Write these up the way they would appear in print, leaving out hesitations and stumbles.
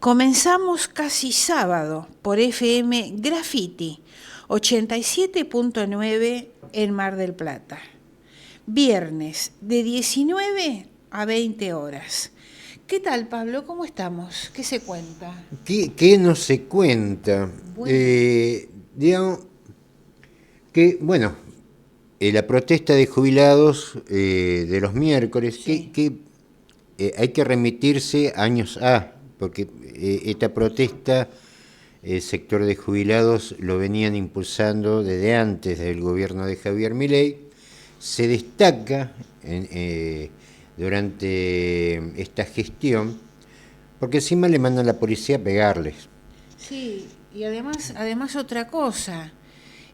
Comenzamos casi sábado por FM Graffiti 87.9 en Mar del Plata. Viernes de 19 a 20 horas. ¿Qué tal, Pablo? ¿Cómo estamos? ¿Qué se cuenta? ¿Qué no se cuenta? Bueno. Digamos que, bueno, la protesta de jubilados de los miércoles, Sí, hay que remitirse años A, porque esta protesta, el sector de jubilados lo venían impulsando desde antes del gobierno de Javier Milei. Se destaca durante esta gestión, porque encima le mandan a la policía a pegarles. sí, y además otra cosa.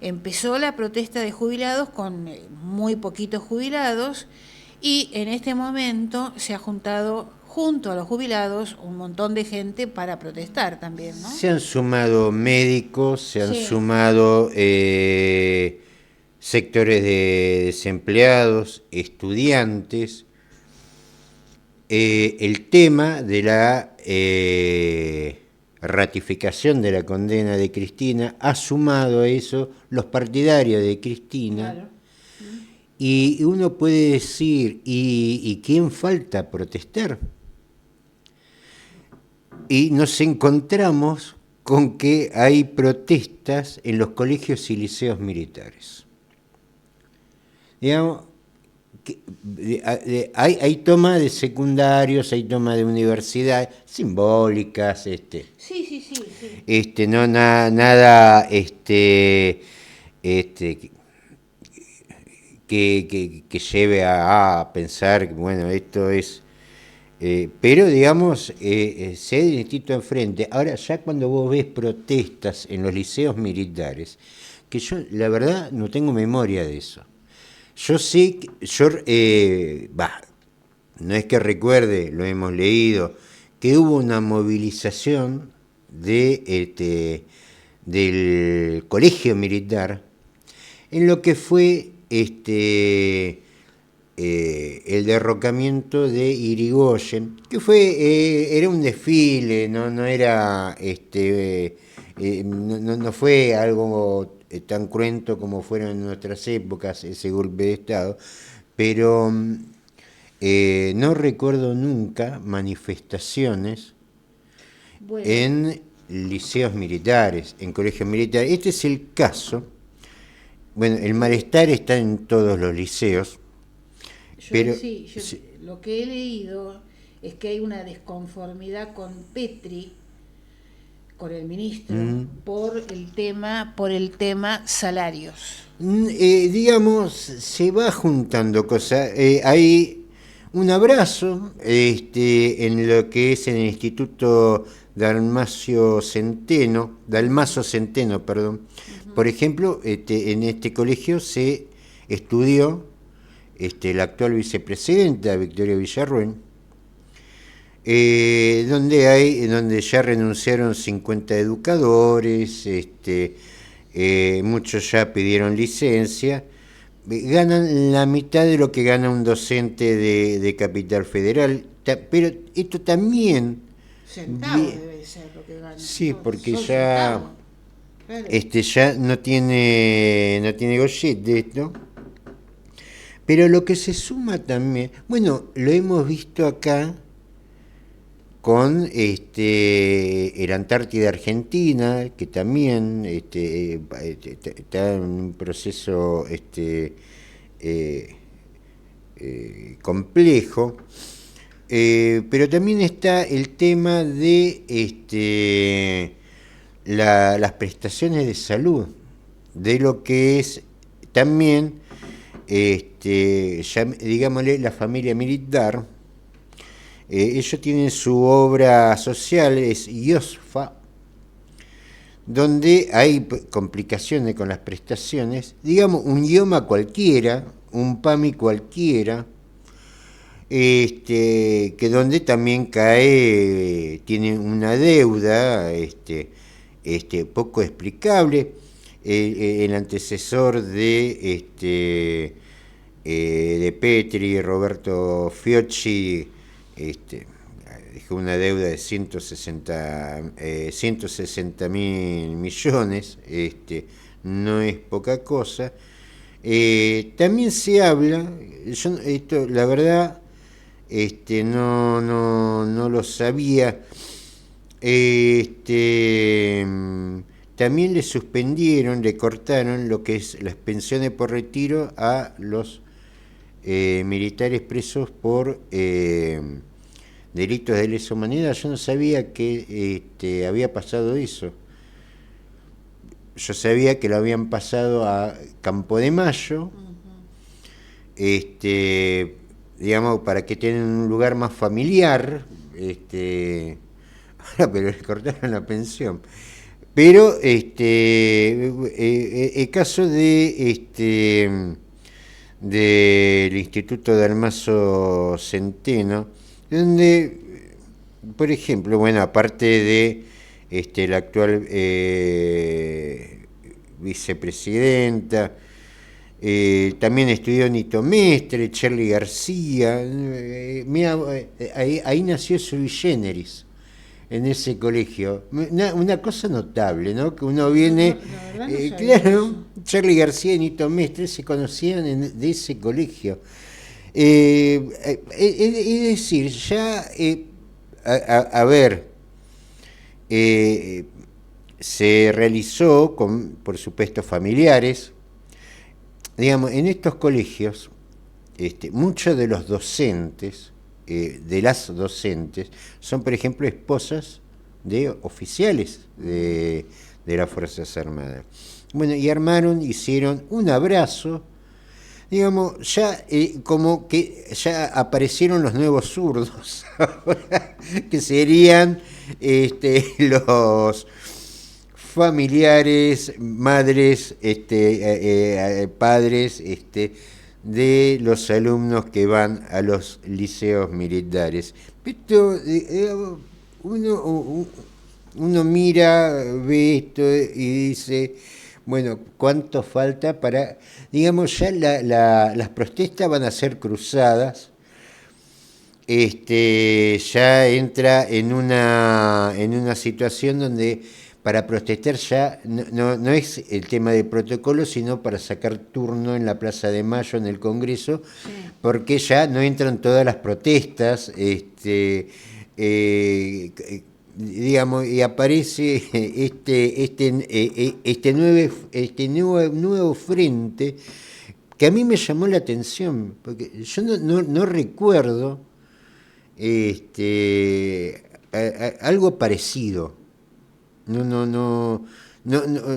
Empezó la protesta de jubilados con muy poquitos jubilados y en este momento se ha juntado junto a los jubilados un montón de gente para protestar también, ¿no? Se han sumado médicos, se han Sí, sumado sectores de desempleados, estudiantes. El tema de la ratificación de la condena de Cristina ha sumado a eso los partidarios de Cristina. claro. Y uno puede decir, ¿y quién falta protestar? Y nos encontramos con que hay protestas en los colegios y liceos militares. Digamos, hay toma de secundarios, hay toma de universidades simbólicas, Sí, sí, sí, sí. no nada, que lleve a pensar que, bueno, esto es. Pero, digamos, sé del instituto enfrente. Ahora, ya cuando vos ves protestas en los liceos militares, que yo, la verdad, no tengo memoria de eso. Yo sé, no es que recuerde, lo hemos leído, que hubo una movilización del colegio militar en lo que fue el derrocamiento de Irigoyen, que era un desfile, no era no fue algo tan cruento como fueron en nuestras épocas ese golpe de Estado, pero no recuerdo nunca manifestaciones Bueno, en liceos militares, en colegios militares. Este es el caso. Bueno, el eh, malestar está en todos los liceos, yo pero sí, sí, lo que he leído es que hay una desconformidad con Petri, con el ministro, mm, por el tema salarios. digamos, se va juntando cosas. Hay un abrazo en lo que es en el Instituto Dalmacio Centeno, perdón. Por ejemplo, en este colegio se estudió la actual vicepresidenta Victoria Villarruel, donde ya renunciaron 50 educadores, muchos ya pidieron licencia, ganan la mitad de lo que gana un docente de Capital Federal, pero esto también, Centavos debe ser lo que gana. sí, porque Son centavos. Claro. ya no tiene gollete esto. Pero lo que se suma también, bueno, lo hemos visto acá con el Antártida Argentina, que también está en un proceso eh, complejo. Pero también está el tema de las prestaciones de salud, de lo que es también, ya, digámosle, la familia militar. Ellos tienen su obra social, es IOSFA, donde hay complicaciones con las prestaciones. Digamos, un IOMA cualquiera, un PAMI cualquiera, que donde también cae, tiene una deuda poco explicable. El antecesor de Petri, Roberto Fiocchi, dejó una deuda de 160.000 millones, no es poca cosa. También se habla, yo esto la verdad no lo sabía, también le suspendieron, le cortaron lo que es las pensiones por retiro a los militares presos por delitos de lesa humanidad. Yo no sabía que había pasado eso. Yo sabía que lo habían pasado a Campo de Mayo, digamos, para que tengan un lugar más familiar, ahora, pero les cortaron la pensión. Pero el caso del Instituto de Dalmacio Centeno, donde, por ejemplo, bueno, aparte de la actual vicepresidenta, también estudió Nito Mestre, Charly García, ahí nació Sui Generis, en ese colegio. Una cosa notable, ¿no? Que uno viene, claro, Charly García y Nito Mestre se conocían de ese colegio. Es decir, ya, a ver, se realizó con, por supuesto, familiares. Digamos, en estos colegios, muchos de los docentes, de las docentes, son, por ejemplo, esposas de oficiales de las Fuerzas Armadas. Bueno, y hicieron un abrazo, digamos, ya como que ya aparecieron los nuevos zurdos, que serían los familiares, madres, padres, de los alumnos que van a los liceos militares. Esto, uno mira, ve esto y dice, bueno, ¿cuánto falta para, digamos, ya las protestas van a ser cruzadas? Ya entra en una situación donde para protestar ya no es el tema de protocolo, sino para sacar turno en la Plaza de Mayo, en el Congreso, sí, porque ya no entran todas las protestas, digamos, y aparece nuevo frente que a mí me llamó la atención, porque yo no recuerdo algo parecido.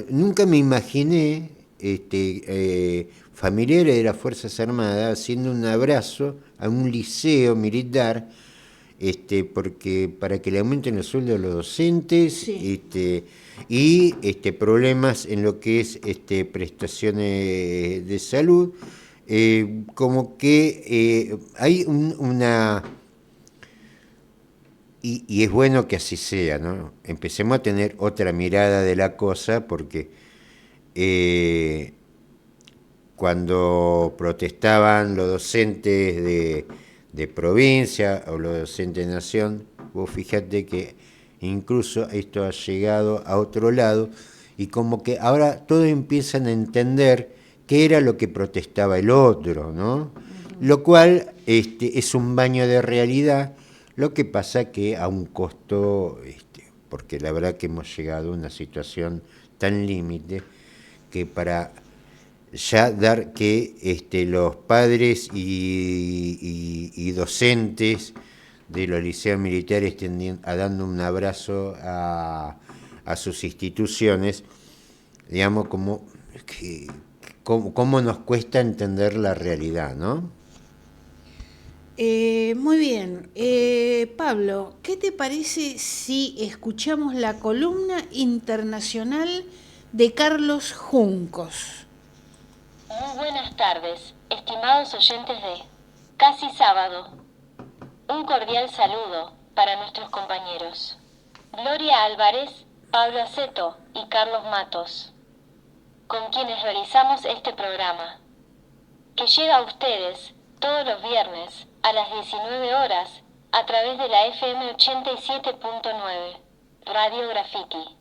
Nunca me imaginé familiares de las Fuerzas Armadas haciendo un abrazo a un liceo militar, porque para que le aumenten los sueldos a los docentes, sí, y problemas en lo que es prestaciones de salud, como que hay una... Y es bueno que así sea, ¿no? Empecemos a tener otra mirada de la cosa, porque cuando protestaban los docentes de provincia o los docentes de nación, vos fíjate que incluso esto ha llegado a otro lado, y como que ahora todos empiezan a entender qué era lo que protestaba el otro, ¿no? Uh-huh. Lo cual es un baño de realidad. Lo que pasa que a un costo, porque la verdad que hemos llegado a una situación tan límite que para ya dar que los padres y docentes de los liceos militares estén dando un abrazo a sus instituciones, digamos, como cómo nos cuesta entender la realidad, ¿no? Muy bien. Pablo, ¿qué te parece si escuchamos la columna internacional de Carlos Juncos? Muy buenas tardes, estimados oyentes de Casi Sábado. Un cordial saludo para nuestros compañeros Gloria Álvarez, Pablo Aceto y Carlos Matos, con quienes realizamos este programa, que llega a ustedes todos los viernes a las 19 horas a través de la FM 87.9, Radio Graffiti.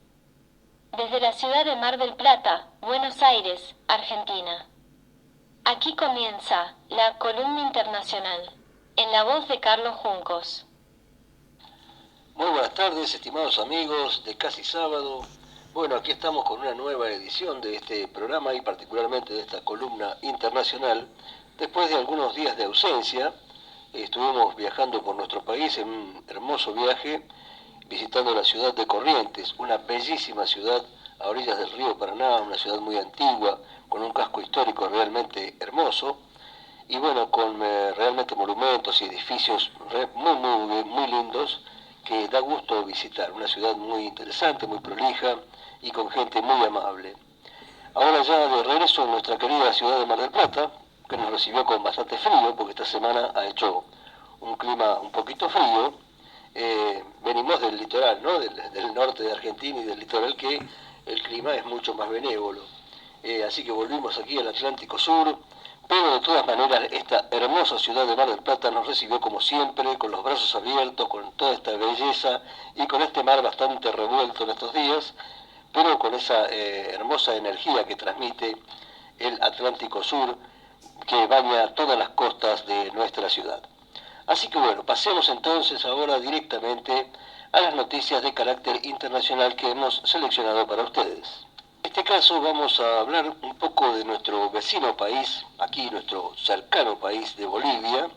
Desde la ciudad de Mar del Plata, Buenos Aires, Argentina. Aquí comienza la columna internacional, en la voz de Carlos Juncos. Muy buenas tardes, estimados amigos de Casi Sábado. Bueno, aquí estamos con una nueva edición de este programa y particularmente de esta columna internacional. Después de algunos días de ausencia, estuvimos viajando por nuestro país en un hermoso viaje, visitando la ciudad de Corrientes, una bellísima ciudad a orillas del río Paraná, una ciudad muy antigua, con un casco histórico realmente hermoso, y bueno, con realmente monumentos y edificios muy lindos, que da gusto visitar, una ciudad muy interesante, muy prolija y con gente muy amable. Ahora ya de regreso en nuestra querida ciudad de Mar del Plata, que nos recibió con bastante frío, porque esta semana ha hecho un clima un poquito frío. Venimos del litoral, ¿no? Del norte de Argentina y del litoral, que el clima es mucho más benévolo. Así que volvimos aquí al Atlántico Sur, pero de todas maneras esta hermosa ciudad de Mar del Plata nos recibió como siempre, con los brazos abiertos, con toda esta belleza y con este mar bastante revuelto en estos días, pero con esa hermosa energía que transmite el Atlántico Sur, que baña todas las costas de nuestra ciudad. Así que bueno, pasemos entonces ahora directamente a las noticias de carácter internacional que hemos seleccionado para ustedes. En este caso vamos a hablar un poco de nuestro vecino país, aquí nuestro cercano país de Bolivia,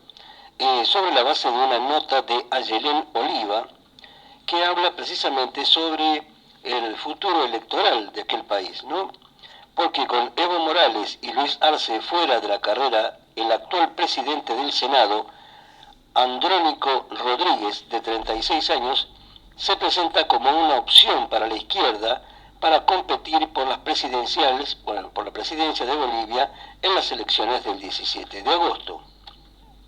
sobre la base de una nota de Ayelén Oliva, que habla precisamente sobre el futuro electoral de aquel país, ¿no? Porque con Evo Morales y Luis Arce fuera de la carrera, el actual presidente del Senado, Andrónico Rodríguez, de 36 años, se presenta como una opción para la izquierda para competir por las presidenciales, por la presidencia de Bolivia en las elecciones del 17 de agosto.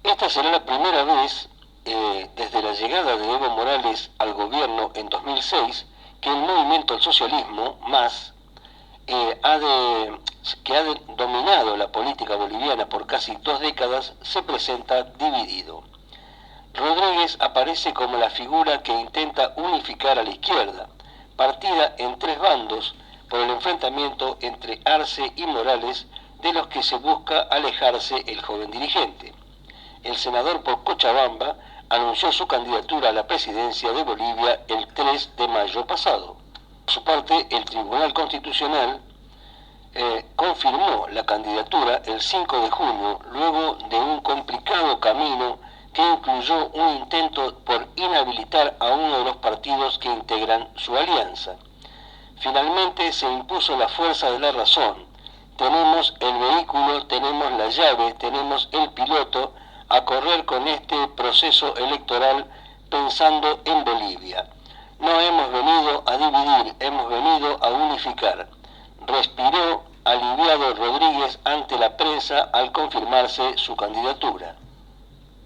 Esta será la primera vez desde la llegada de Evo Morales al gobierno en 2006 que el movimiento al socialismo, MAS, que ha dominado la política boliviana por casi 2 décadas, se presenta dividido. Rodríguez aparece como la figura que intenta unificar a la izquierda, partida en 3 bandos por el enfrentamiento entre Arce y Morales, de los que se busca alejarse el joven dirigente. El senador por Cochabamba anunció su candidatura a la presidencia de Bolivia el 3 de mayo pasado. Por su parte, el Tribunal Constitucional confirmó la candidatura el 5 de junio, luego de un complicado camino que incluyó un intento por inhabilitar a uno de los partidos que integran su alianza. Finalmente se impuso la fuerza de la razón. Tenemos el vehículo, tenemos la llave, tenemos el piloto a correr con este proceso electoral pensando en Bolivia. No hemos venido a dividir, hemos venido a unificar. Respiró aliviado Rodríguez ante la prensa al confirmarse su candidatura.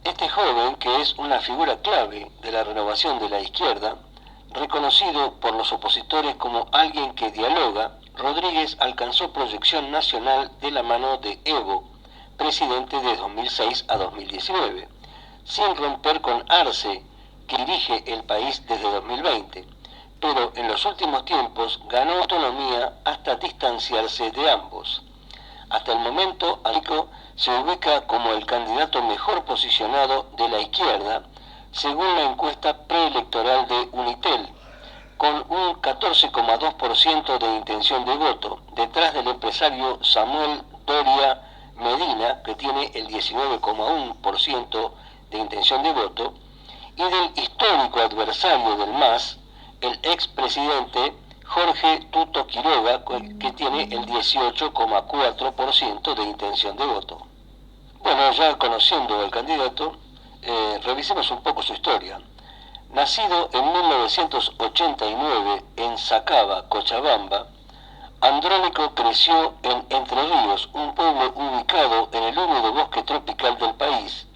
Este joven, que es una figura clave de la renovación de la izquierda, reconocido por los opositores como alguien que dialoga, Rodríguez alcanzó proyección nacional de la mano de Evo, presidente de 2006 a 2019, sin romper con Arce, que dirige el país desde 2020, pero en los últimos tiempos ganó autonomía hasta distanciarse de ambos. Hasta el momento, Arico se ubica como el candidato mejor posicionado de la izquierda, según la encuesta preelectoral de Unitel, con un 14,2% de intención de voto, detrás del empresario Samuel Doria Medina, que tiene el 19,1% de intención de voto, y del histórico adversario del MAS, el expresidente Jorge Tuto Quiroga, que tiene el 18,4% de intención de voto. Bueno, ya conociendo al candidato, revisemos un poco su historia. Nacido en 1989 en Sacaba, Cochabamba, Andrónico creció en Entre Ríos, un pueblo ubicado en el húmedo bosque tropical del país,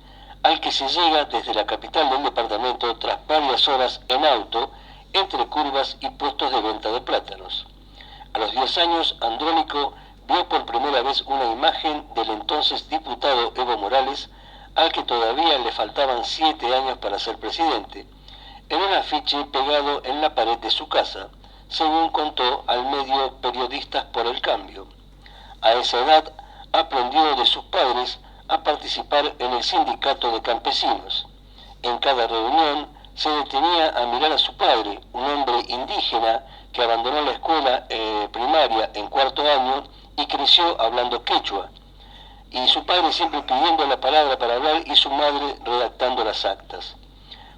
al que se llega desde la capital del departamento tras varias horas en auto, entre curvas y puestos de venta de plátanos. A los 10 años, Andrónico vio por primera vez una imagen del entonces diputado Evo Morales al que todavía le faltaban 7 años para ser presidente, en un afiche pegado en la pared de su casa, según contó al medio Periodistas por el Cambio. A esa edad aprendió de sus padres a participar en el sindicato de campesinos. En cada reunión se detenía a mirar a su padre, un hombre indígena que abandonó la escuela primaria en 4º año y creció hablando quechua, y su padre siempre pidiendo la palabra para hablar y su madre redactando las actas.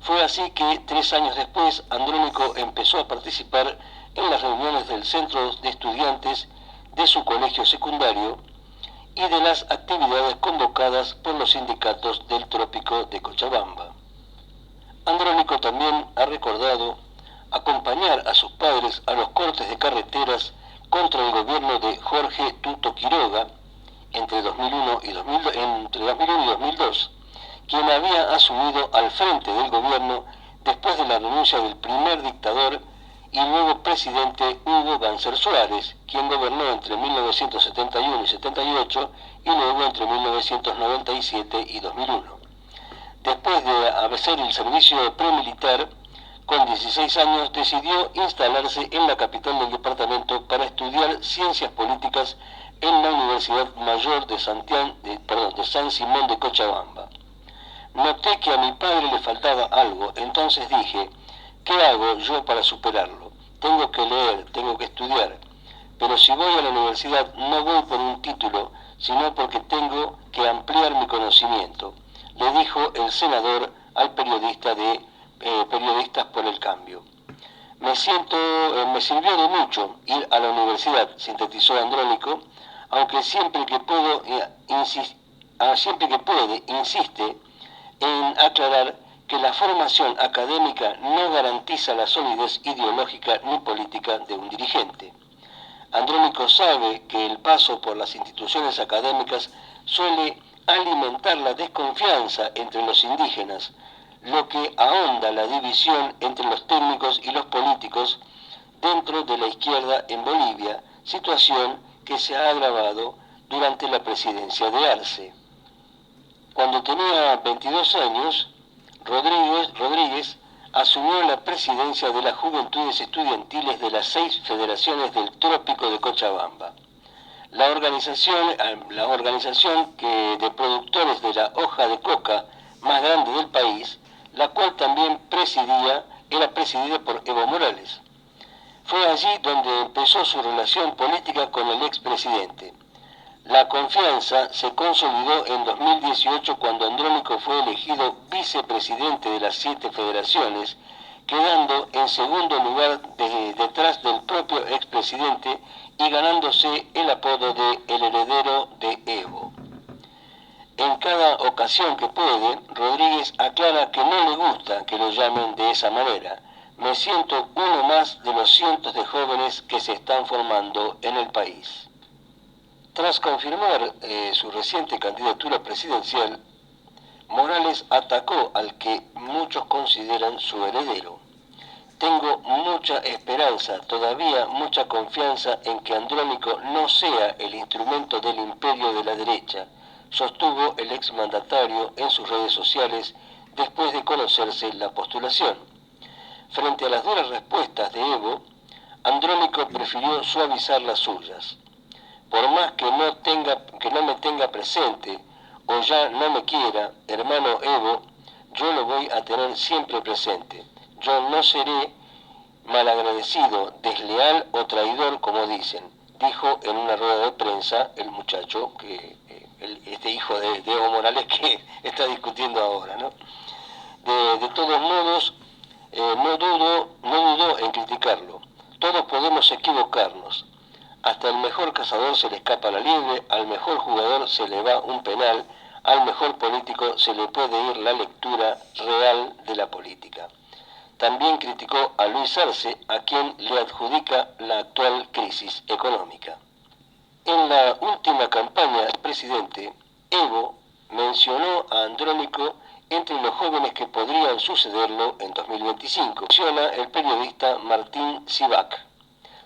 Fue así que 3 años después Andrónico empezó a participar en las reuniones del centro de estudiantes de su colegio secundario y de las actividades convocadas por los sindicatos del trópico de Cochabamba. Andrónico también ha recordado acompañar a sus padres a los cortes de carreteras contra el gobierno de Jorge Tuto Quiroga entre 2001 y 2002, quien había asumido al frente del gobierno después de la renuncia del primer dictador y nuevo presidente Hugo Banzer Suárez, quien gobernó entre 1971 y 78 y luego entre 1997 y 2001. Después de hacer el servicio premilitar, con 16 años decidió instalarse en la capital del departamento para estudiar ciencias políticas en la Universidad Mayor de San Simón de Cochabamba. Noté que a mi padre le faltaba algo, entonces dije, ¿qué hago yo para superarlo? Tengo que leer, tengo que estudiar, pero si voy a la universidad no voy por un título, sino porque tengo que ampliar mi conocimiento, le dijo el senador al periodista de Periodistas por el Cambio. Me sirvió de mucho ir a la universidad, sintetizó Andrónico, aunque siempre que puede insiste en aclarar que la formación académica no garantiza la solidez ideológica ni política de un dirigente. Andrónico sabe que el paso por las instituciones académicas suele alimentar la desconfianza entre los indígenas, lo que ahonda la división entre los técnicos y los políticos dentro de la izquierda en Bolivia, situación que se ha agravado durante la presidencia de Arce. Cuando tenía 22 años, Rodríguez asumió la presidencia de las Juventudes Estudiantiles de las 6 federaciones del Trópico de Cochabamba. La organización de productores de la hoja de coca más grande del país, la cual también era presidida por Evo Morales. Fue allí donde empezó su relación política con el expresidente. La confianza se consolidó en 2018 cuando Andrónico fue elegido vicepresidente de las 7 federaciones, quedando en segundo lugar detrás del propio expresidente y ganándose el apodo de el heredero de Evo. En cada ocasión que puede, Rodríguez aclara que no le gusta que lo llamen de esa manera. Me siento uno más de los cientos de jóvenes que se están formando en el país. Tras confirmar su reciente candidatura presidencial, Morales atacó al que muchos consideran su heredero. Tengo mucha esperanza, todavía mucha confianza en que Andrónico no sea el instrumento del imperio de la derecha, sostuvo el exmandatario en sus redes sociales después de conocerse la postulación. Frente a las duras respuestas de Evo, Andrónico prefirió suavizar las suyas. Por más que no me tenga presente o ya no me quiera, hermano Evo, yo lo voy a tener siempre presente. Yo no seré malagradecido, desleal o traidor, como dicen, dijo en una rueda de prensa el muchacho, este hijo de Evo Morales que está discutiendo ahora, ¿no? De todos modos, no dudó en criticarlo. Todos podemos equivocarnos. Hasta el mejor cazador se le escapa la liebre, al mejor jugador se le va un penal, al mejor político se le puede ir la lectura real de la política. También criticó a Luis Arce, a quien le adjudica la actual crisis económica. En la última campaña del presidente, Evo mencionó a Andrónico entre los jóvenes que podrían sucederlo en 2025, menciona el periodista Martín Sivac.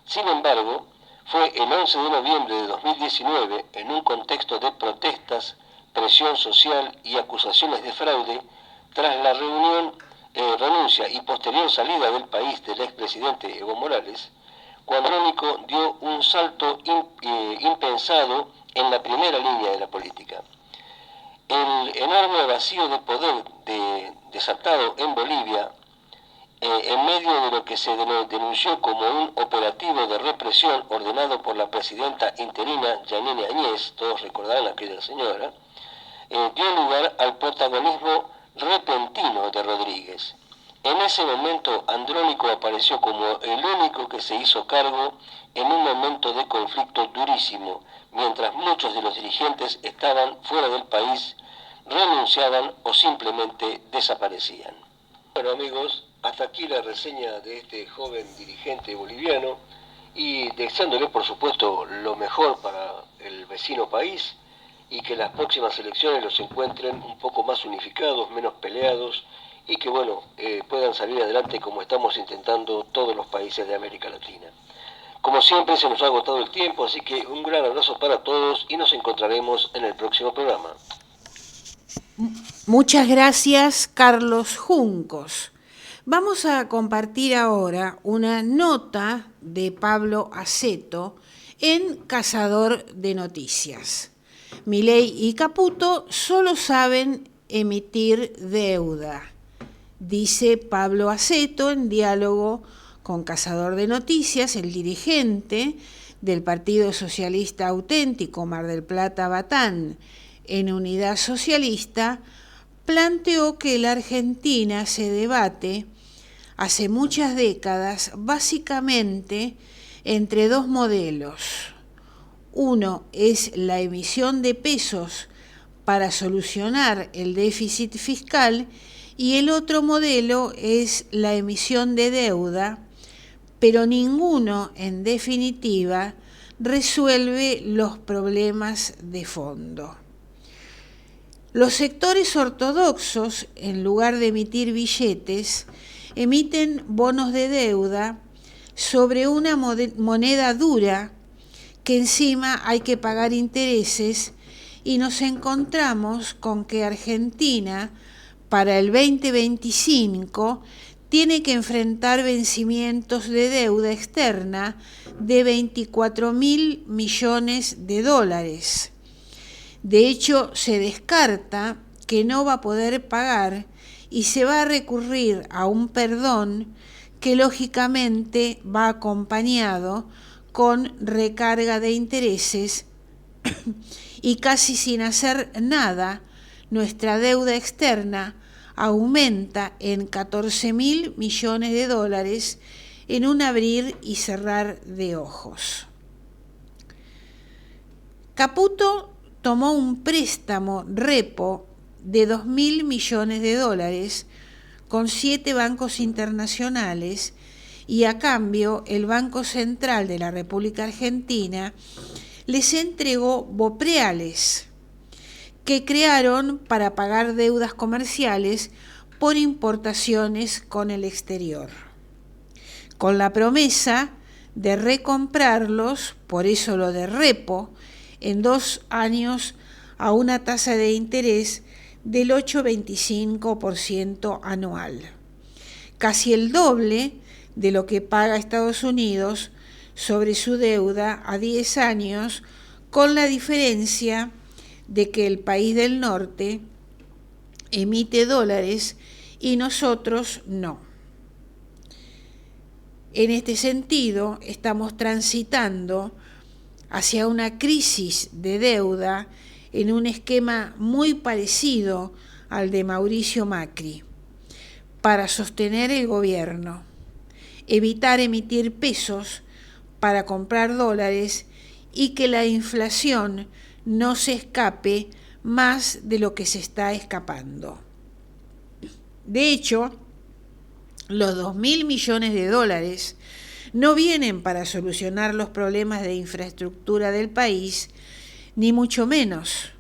Sin embargo, fue el 11 de noviembre de 2019, en un contexto de protestas presión social y acusaciones de fraude, tras la renuncia y posterior salida del país del expresidente Evo Morales, cuando Andrónico dio un salto impensado en la primera línea de la política. El enorme vacío de poder desatado en Bolivia, en medio de lo que se denunció como un operativo de represión ordenado por la presidenta interina Yanine Áñez, todos recordarán a aquella señora, dio lugar al protagonismo repentino de Rodríguez. En ese momento Andrónico apareció como el único que se hizo cargo en un momento de conflicto durísimo, mientras muchos de los dirigentes estaban fuera del país, renunciaban o simplemente desaparecían. Bueno amigos, hasta aquí la reseña de este joven dirigente boliviano y deseándole por supuesto lo mejor para el vecino país y que las próximas elecciones los encuentren un poco más unificados, menos peleados y que bueno, puedan salir adelante como estamos intentando todos los países de América Latina. Como siempre se nos ha agotado el tiempo, así que un gran abrazo para todos y nos encontraremos en el próximo programa. Muchas gracias, Carlos Juncos. Vamos a compartir ahora una nota de Pablo Aceto en Cazador de Noticias. Milei y Caputo solo saben emitir deuda, dice Pablo Aceto en diálogo con Cazador de Noticias. El dirigente del Partido Socialista Auténtico Mar del Plata-Batán en Unidad Socialista planteó que la Argentina se debate hace muchas décadas básicamente entre dos modelos. Uno es la emisión de pesos para solucionar el déficit fiscal y el otro modelo es la emisión de deuda, pero ninguno, en definitiva, resuelve los problemas de fondo. Los sectores ortodoxos, en lugar de emitir billetes, emiten bonos de deuda sobre una moneda dura que encima hay que pagar intereses y nos encontramos con que Argentina para el 2025 tiene que enfrentar vencimientos de deuda externa de 24.000 millones de dólares. De hecho, se descarta que no va a poder pagar y se va a recurrir a un perdón que lógicamente va acompañado con recarga de intereses y casi sin hacer nada, nuestra deuda externa aumenta en 14.000 millones de dólares en un abrir y cerrar de ojos. Caputo tomó un préstamo repo de 2.000 millones de dólares con 7 bancos internacionales y a cambio el Banco Central de la República Argentina les entregó bopreales que crearon para pagar deudas comerciales por importaciones con el exterior, con la promesa de recomprarlos, por eso lo de repo, en 2 años a una tasa de interés del 8,25% anual, casi el doble de lo que paga Estados Unidos sobre su deuda a 10 años, con la diferencia de que el país del norte emite dólares y nosotros no. En este sentido, estamos transitando hacia una crisis de deuda en un esquema muy parecido al de Mauricio Macri, para sostener el gobierno, evitar emitir pesos para comprar dólares y que la inflación no se escape más de lo que se está escapando. De hecho, los 2.000 millones de dólares no vienen para solucionar los problemas de infraestructura del país, ni mucho menos,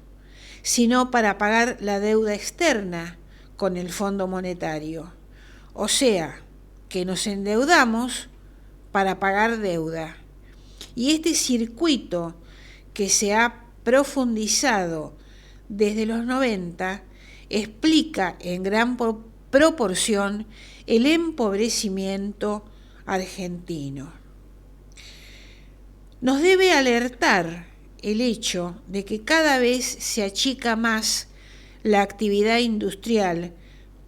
sino para pagar la deuda externa con el Fondo Monetario. O sea, que nos endeudamos para pagar deuda. Y este circuito que se ha profundizado desde los 90 explica en gran proporción el empobrecimiento argentino. Nos debe alertar el hecho de que cada vez se achica más la actividad industrial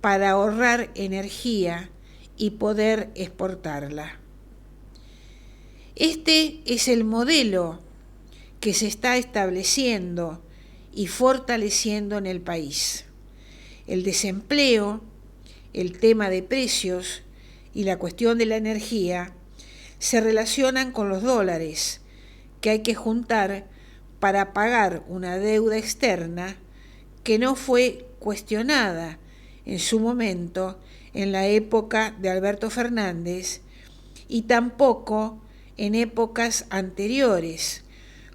para ahorrar energía y poder exportarla. Este es el modelo que se está estableciendo y fortaleciendo en el país. El desempleo, el tema de precios y la cuestión de la energía se relacionan con los dólares que hay que juntar para pagar una deuda externa que no fue cuestionada en su momento en la época de Alberto Fernández y tampoco en épocas anteriores,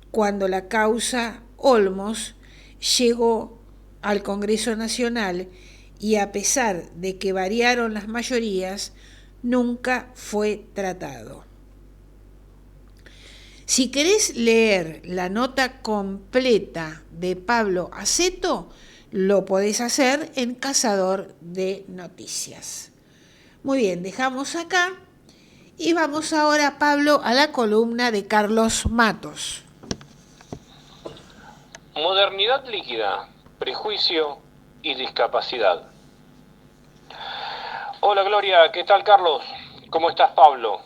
cuando la causa Olmos llegó al Congreso Nacional y a pesar de que variaron las mayorías, nunca fue tratado. Si querés leer la nota completa de Pablo Aceto, lo podés hacer en Cazador de Noticias. Muy bien, dejamos acá y vamos ahora, Pablo, a la columna de Carlos Matos. Modernidad líquida, prejuicio y discapacidad. Hola Gloria, ¿qué tal Carlos? ¿Cómo estás Pablo?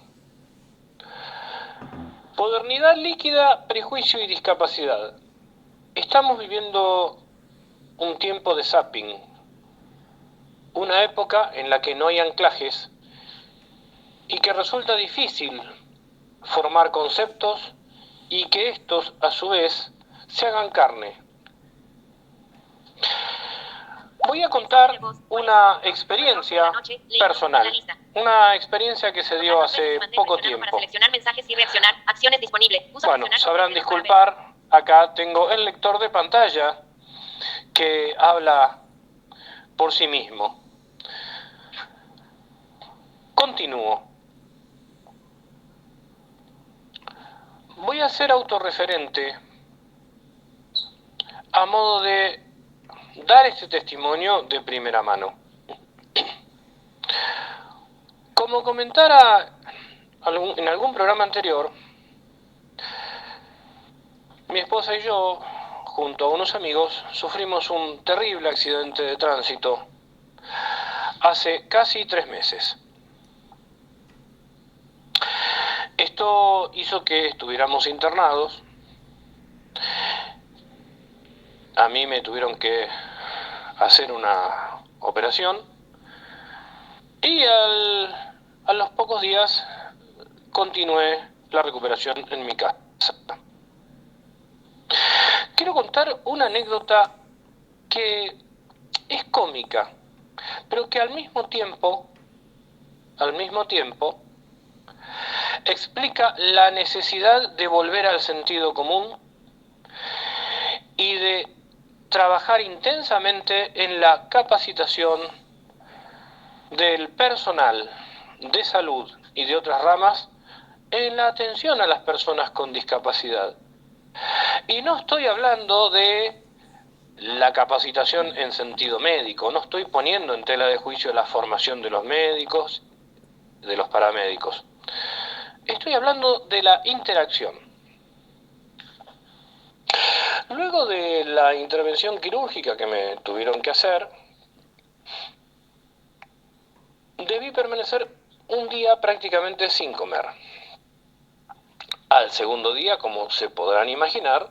Modernidad líquida, prejuicio y discapacidad. Estamos viviendo un tiempo de zapping, una época en la que no hay anclajes y que resulta difícil formar conceptos y que estos, a su vez, se hagan carne. Voy a contar una experiencia personal, una experiencia que se dio hace poco tiempo. Bueno, sabrán disculpar, acá tengo el lector de pantalla que habla por sí mismo. Continúo. Voy a ser autorreferente a modo de dar este testimonio de primera mano. Como comentara en algún programa anterior, mi esposa y yo, junto a unos amigos, sufrimos un terrible accidente de tránsito hace casi 3 meses. Esto hizo que estuviéramos internados. A mí me tuvieron que hacer una operación y a los pocos días continué la recuperación en mi casa. Quiero contar una anécdota que es cómica, pero que al mismo tiempo explica la necesidad de volver al sentido común y de trabajar intensamente en la capacitación del personal de salud y de otras ramas en la atención a las personas con discapacidad. Y no estoy hablando de la capacitación en sentido médico, no estoy poniendo en tela de juicio la formación de los médicos, de los paramédicos. Estoy hablando de la interacción. Luego de la intervención quirúrgica que me tuvieron que hacer, debí permanecer un día prácticamente sin comer. Al segundo día, como se podrán imaginar,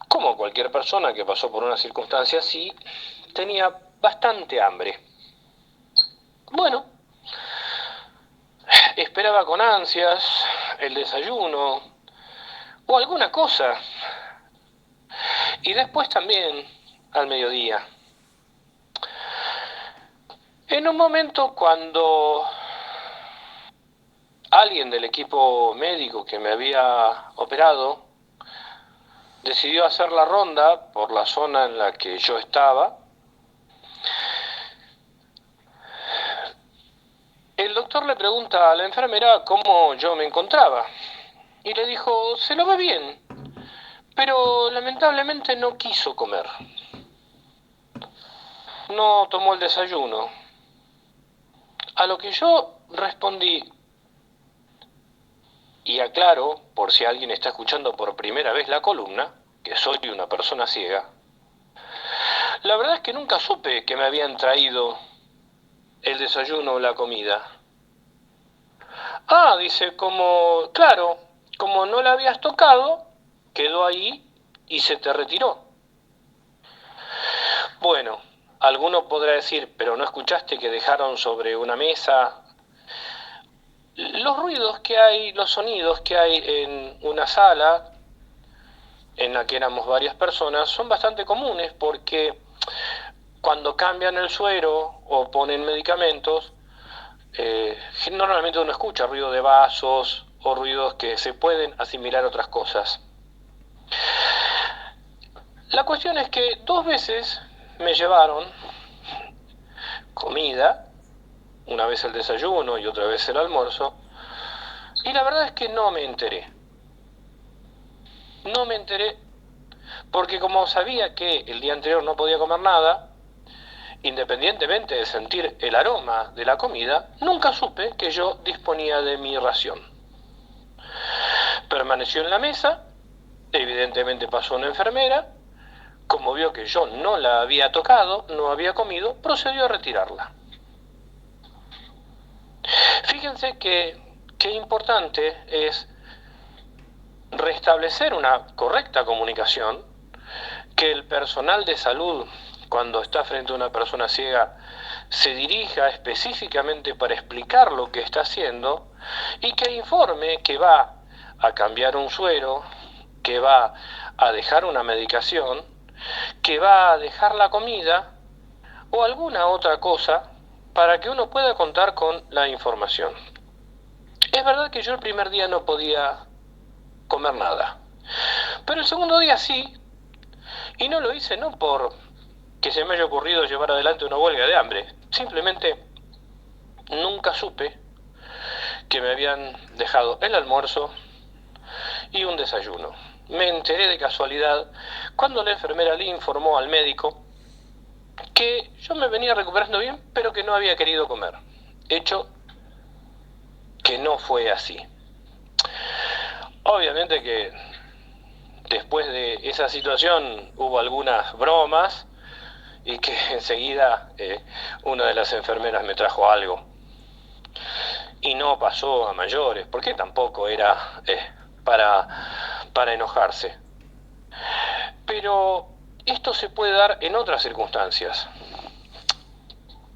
como cualquier persona que pasó por una circunstancia así, tenía bastante hambre. Bueno, esperaba con ansias el desayuno o alguna cosa. Y después también al mediodía. En un momento cuando alguien del equipo médico que me había operado decidió hacer la ronda por la zona en la que yo estaba, el doctor le pregunta a la enfermera cómo yo me encontraba y le dijo, se lo ve bien, pero lamentablemente no quiso comer. No tomó el desayuno. A lo que yo respondí, y aclaro, por si alguien está escuchando por primera vez la columna, que soy una persona ciega, la verdad es que nunca supe que me habían traído el desayuno o la comida. Ah, dice, claro, como no la habías tocado, quedó ahí y se te retiró. Bueno, alguno podrá decir, pero ¿no escuchaste que dejaron sobre una mesa? Los ruidos que hay, los sonidos que hay en una sala en la que éramos varias personas son bastante comunes porque cuando cambian el suero o ponen medicamentos, normalmente uno escucha ruido de vasos o ruidos que se pueden asimilar a otras cosas. La cuestión es que 2 veces me llevaron comida, una vez el desayuno y otra vez el almuerzo, y la verdad es que no me enteré. No me enteré porque como sabía que el día anterior no podía comer nada, independientemente de sentir el aroma de la comida, nunca supe que yo disponía de mi ración. Permaneció en la mesa, evidentemente pasó una enfermera, como vio que yo no la había tocado, no había comido, procedió a retirarla. Fíjense qué importante es restablecer una correcta comunicación, que el personal de salud, cuando está frente a una persona ciega, se dirija específicamente para explicar lo que está haciendo y que informe que va a cambiar un suero, que va a dejar una medicación, que va a dejar la comida o alguna otra cosa para que uno pueda contar con la información. Es verdad que yo el primer día no podía comer nada, pero el segundo día sí, y no lo hice no por que se me haya ocurrido llevar adelante una huelga de hambre, simplemente nunca supe que me habían dejado el almuerzo y un desayuno. Me enteré de casualidad cuando la enfermera le informó al médico que yo me venía recuperando bien, pero que no había querido comer. Hecho que no fue así. Obviamente que después de esa situación hubo algunas bromas y que enseguida una de las enfermeras me trajo algo. Y no pasó a mayores, porque tampoco era para enojarse. Pero esto se puede dar en otras circunstancias.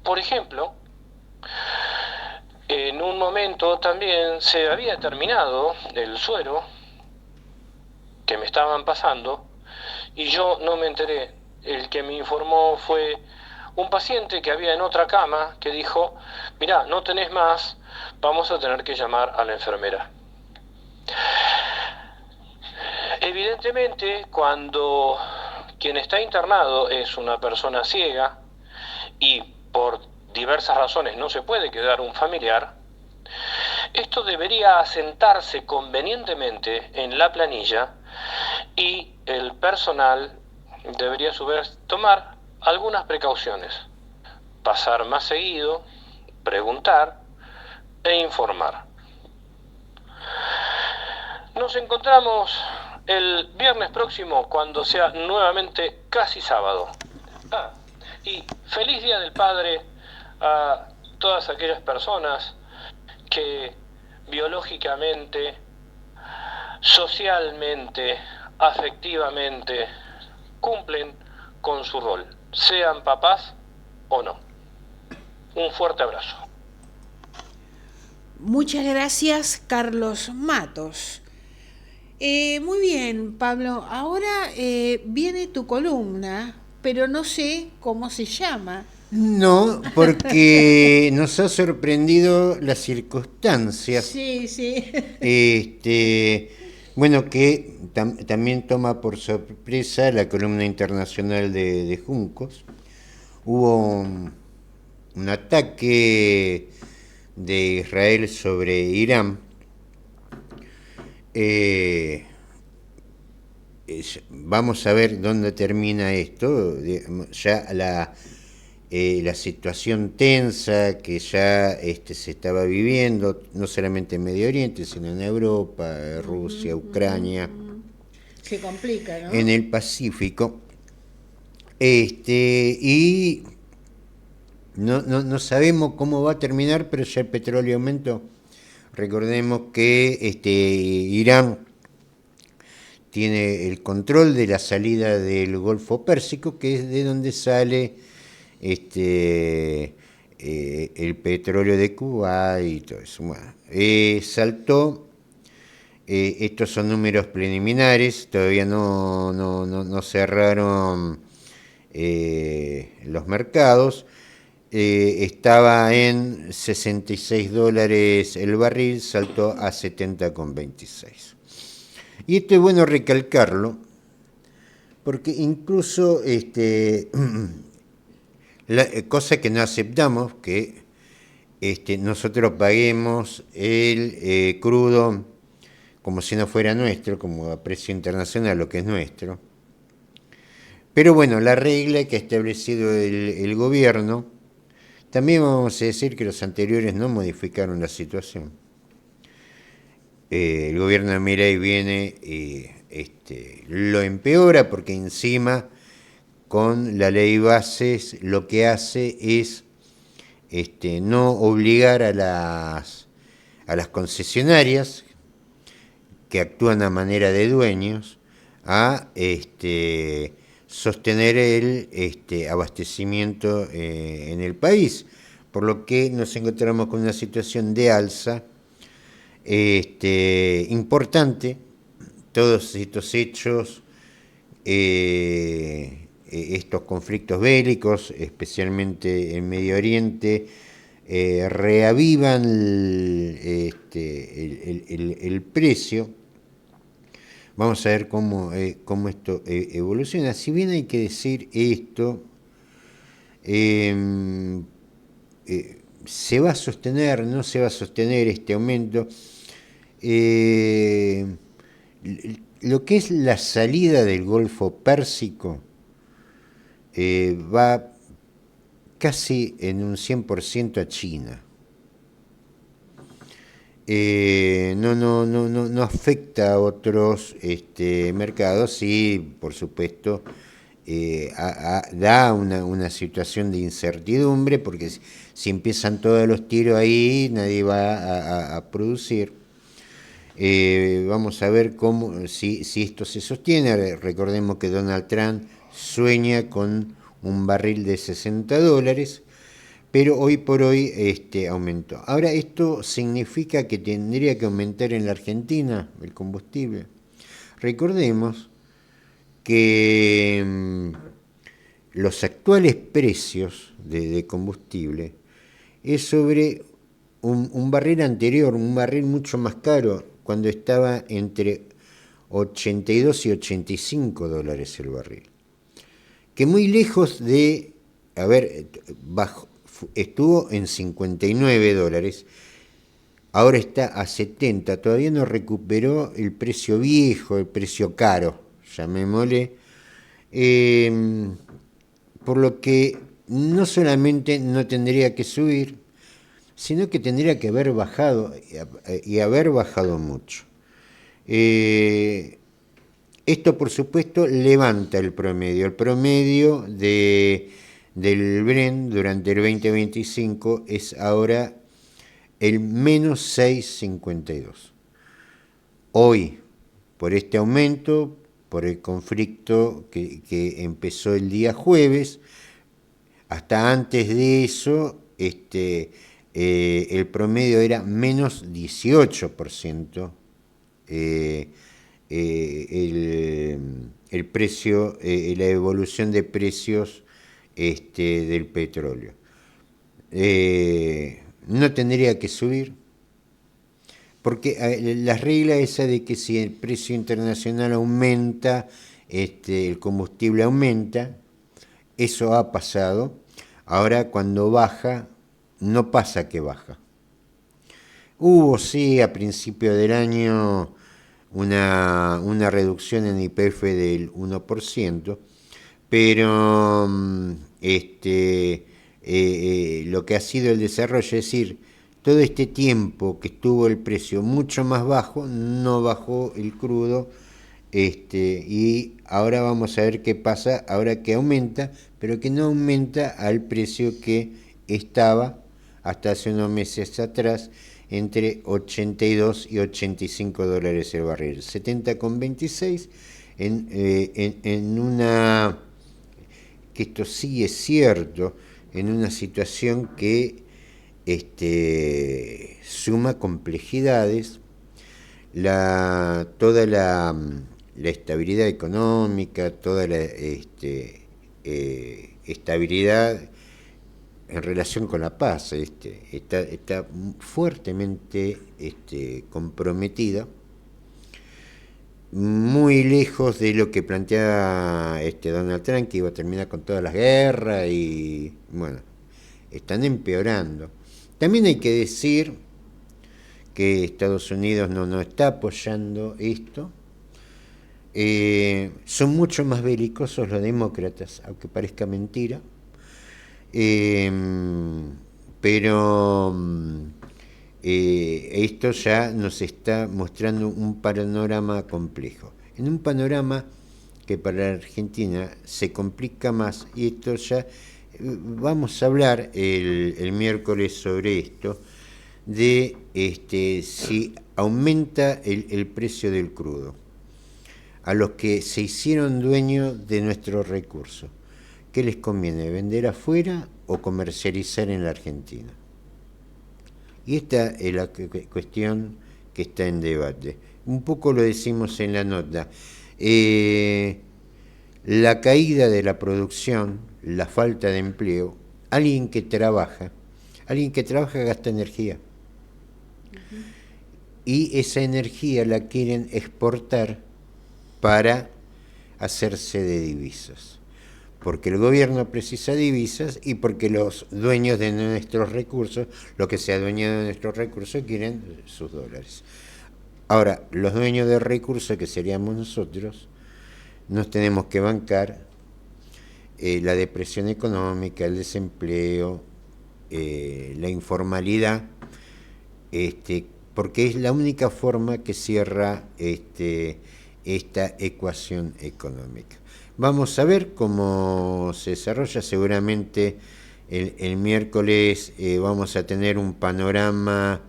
Por ejemplo, en un momento también se había terminado el suero que me estaban pasando y yo no me enteré. El que me informó fue un paciente que había en otra cama que dijo, mirá, no tenés más, vamos a tener que llamar a la enfermera. Evidentemente, cuando quien está internado es una persona ciega y por diversas razones no se puede quedar un familiar, esto debería asentarse convenientemente en la planilla y el personal debería a su vez tomar algunas precauciones, pasar más seguido, preguntar e informar. Nos encontramos el viernes próximo cuando sea nuevamente casi sábado. Y feliz Día del Padre a todas aquellas personas que biológicamente, socialmente, afectivamente cumplen con su rol, sean papás o no. Un fuerte abrazo. Muchas gracias, Carlos Matos. Muy bien, Pablo. Ahora viene tu columna, pero no sé cómo se llama. No, porque nos ha sorprendido las circunstancias. Sí, sí. Bueno, que también toma por sorpresa la columna internacional de Juncos. Hubo un ataque de Israel sobre Irán. vamos a ver dónde termina esto. Ya la situación tensa que ya se estaba viviendo, no solamente en Medio Oriente, sino en Europa, Rusia, Ucrania, Se complica, ¿no? en el Pacífico, y no sabemos cómo va a terminar, pero ya el petróleo aumentó. Recordemos que Irán tiene el control de la salida del Golfo Pérsico, que es de donde sale el petróleo de Cuba y todo eso. Bueno, saltó. Estos son números preliminares, todavía no cerraron los mercados. Estaba en $66 el barril, saltó a 70,26. Y esto es bueno recalcarlo, porque incluso cosa que no aceptamos, que nosotros paguemos el crudo como si no fuera nuestro, como a precio internacional, lo que es nuestro. Pero bueno, la regla que ha establecido el gobierno, también vamos a decir que los anteriores no modificaron la situación. El gobierno de Milei viene y lo empeora, porque encima con la ley bases lo que hace es no obligar a las concesionarias que actúan a manera de dueños a sostener el abastecimiento en el país, por lo que nos encontramos con una situación de alza importante. Todos estos hechos, estos conflictos bélicos, especialmente en Medio Oriente, reavivan el precio. Vamos a ver cómo esto evoluciona. Si bien hay que decir esto, ¿se va a sostener, no se va a sostener este aumento? Lo que es la salida del Golfo Pérsico va casi en un 100% a China. No afecta a otros mercados, sí, por supuesto, da una situación de incertidumbre, porque si empiezan todos los tiros ahí, nadie va a producir. Vamos a ver si esto se sostiene. Recordemos que Donald Trump sueña con un barril de $60, pero hoy por hoy aumentó. Ahora, ¿esto significa que tendría que aumentar en la Argentina el combustible? Recordemos que los actuales precios de combustible es sobre un barril anterior, un barril mucho más caro, cuando estaba entre $82 y $85 el barril. Que muy lejos de estuvo en $59, ahora está a 70, todavía no recuperó el precio viejo, el precio caro, llamémosle, por lo que no solamente no tendría que subir, sino que tendría que haber bajado, y haber bajado mucho. Esto, por supuesto, levanta el promedio. El promedio del Brent durante el 2025 es ahora el menos 6,52. Hoy, por este aumento, por el conflicto que empezó el día jueves, hasta antes de eso, el promedio era menos 18%. El precio, la evolución de precios del petróleo. No tendría que subir, porque la regla esa de que si el precio internacional aumenta, el combustible aumenta, eso ha pasado. Ahora, cuando baja, no pasa que baja. Hubo, sí, a principio del año una reducción en YPF del 1%, pero lo que ha sido el desarrollo, es decir, todo este tiempo que estuvo el precio mucho más bajo, no bajó el crudo, y ahora vamos a ver qué pasa, ahora que aumenta, pero que no aumenta al precio que estaba hasta hace unos meses atrás, entre 82 y 85 dólares el barril, 70,26 en una, que esto sí es cierto, en una situación que suma complejidades, toda la estabilidad económica, toda la estabilidad en relación con la paz, está fuertemente comprometida, muy lejos de lo que plantea Donald Trump, que iba a terminar con todas las guerras, y bueno, están empeorando. También hay que decir que Estados Unidos no está apoyando esto. Son mucho más belicosos los demócratas, aunque parezca mentira. Pero esto ya nos está mostrando un panorama complejo. En un panorama que para la Argentina se complica más, y esto ya vamos a hablar el miércoles sobre esto, de si aumenta el precio del crudo a los que se hicieron dueños de nuestros recursos. ¿Qué les conviene, vender afuera o comercializar en la Argentina? Y esta es la cuestión que está en debate. Un poco lo decimos en la nota. La caída de la producción, la falta de empleo, alguien que trabaja gasta energía. Y esa energía la quieren exportar para hacerse de divisas. Porque el gobierno precisa divisas y porque los dueños de nuestros recursos, los que se adueñan de nuestros recursos, quieren sus dólares. Ahora, los dueños de recursos, que seríamos nosotros, nos tenemos que bancar la depresión económica, el desempleo, la informalidad, porque es la única forma que cierra esta ecuación económica. Vamos a ver cómo se desarrolla. Seguramente el miércoles vamos a tener un panorama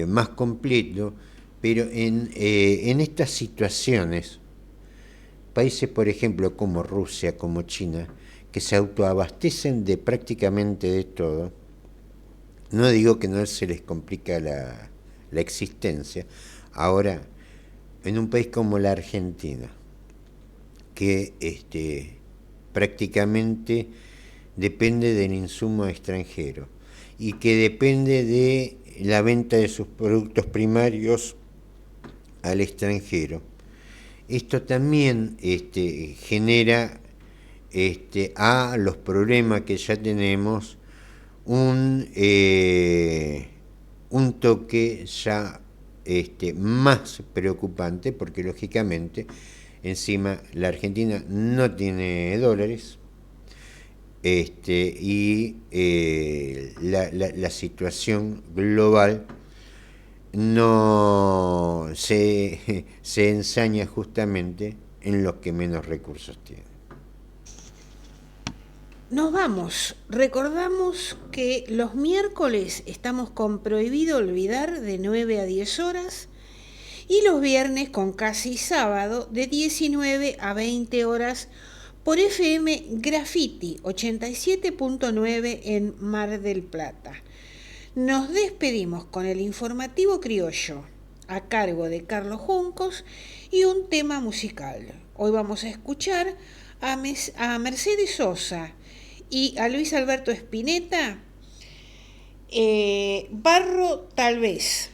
más completo, pero en estas situaciones, países por ejemplo como Rusia, como China, que se autoabastecen de prácticamente de todo, no digo que no se les complica la existencia. Ahora, en un país como la Argentina, que prácticamente depende del insumo extranjero y que depende de la venta de sus productos primarios al extranjero, esto también genera a los problemas que ya tenemos un toque ya más preocupante, porque lógicamente encima la Argentina no tiene dólares, y la situación global no se ensaña justamente en los que menos recursos tienen. Nos vamos. Recordamos que los miércoles estamos con Prohibido Olvidar de 9 a 10 horas y los viernes con Casi Sábado de 19 a 20 horas por FM Graffiti 87.9 en Mar del Plata. Nos despedimos con el informativo criollo a cargo de Carlos Juncos y un tema musical. Hoy vamos a escuchar a Mercedes Sosa y a Luis Alberto Spinetta, Barro tal vez.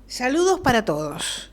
Saludos para todos.